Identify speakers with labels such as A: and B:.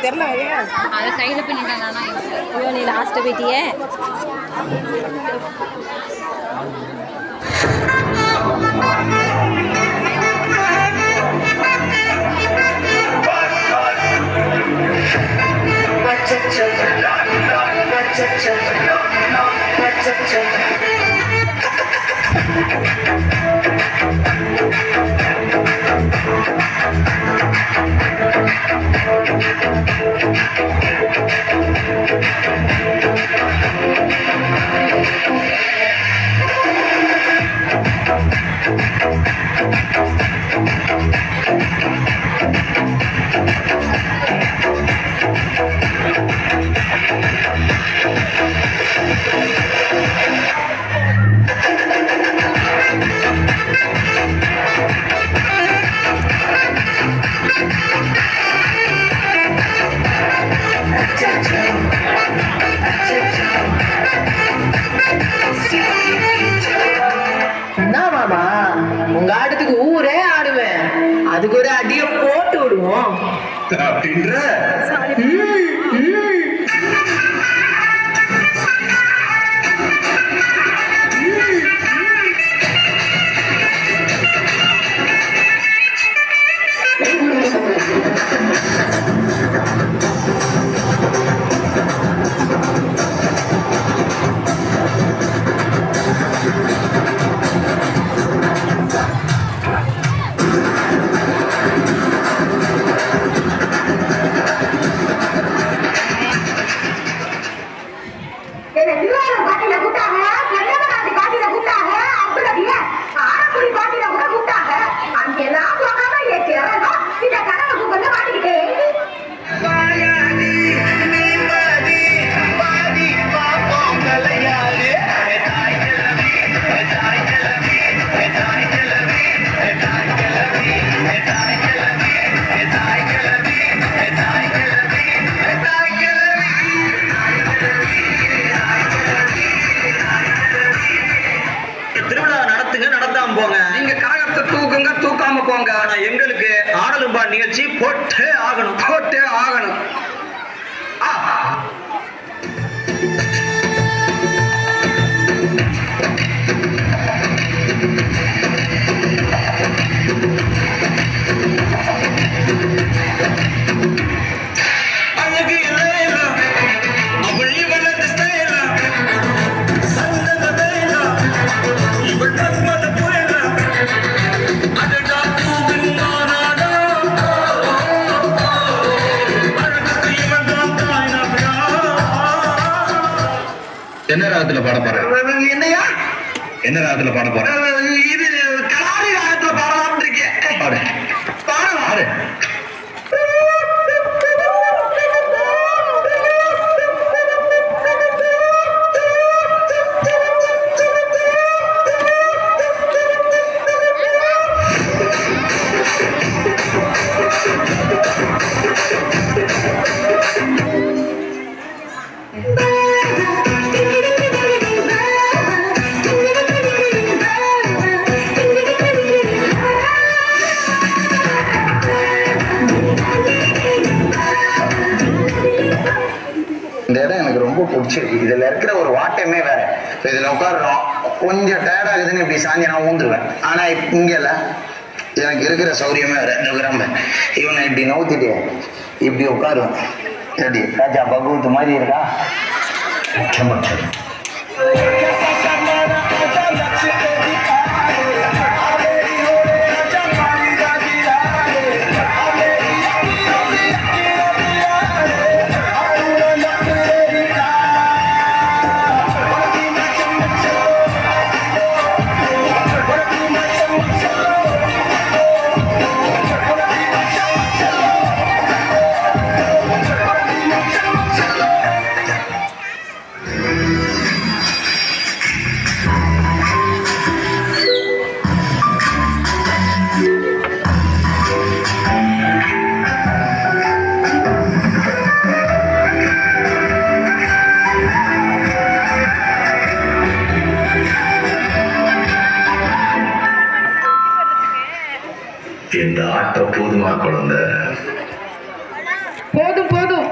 A: தெரியல
B: அதை சைடில் பண்ணிட்டாங்கன்னா ஐயோ நீ லாஸ்ட்டு போயிட்டியே.
A: என்ன மாமா, உங்க ஆட்டத்துக்கு ஊரே ஆடுவேன், அதுக்கு ஒரு அடிய போட்டு விடுவோம்
C: அப்படின்ற. எங்களுக்கு ஆடலும்பா நிகழ்ச்சி போட்டே ஆகணும், போட்டே ஆகணும். என்ன ராகத்துல பாட போறேன்?
A: என்னையா
C: என்ன ராகத்துல பாட போறேன்?
A: இது கலாரி ராகத்துல பாடலாம்னு இருக்கேன்.
C: பாடு பாடு. இந்த இடம் எனக்கு ரொம்ப பிடிச்சிருக்கு. இதுல இருக்கிற ஒரு வாட்டமே வேற. இதுல உட்காடுறோம், கொஞ்சம் டயர்ட் ஆகுதுன்னு இப்படி சாஞ்சி நான் ஊந்துருவேன். ஆனா இங்கல எனக்கு இருக்கிற சௌரியமே வேற. இந்த கிராம இவனை இப்படி நவுத்திட்டு இப்படி உட்காருவேன். எப்படி ராஜா பகவத் மாதிரி இருக்கா? இந்த ஆட்ட போதுமா குழந்தை?
A: போதும் போதும்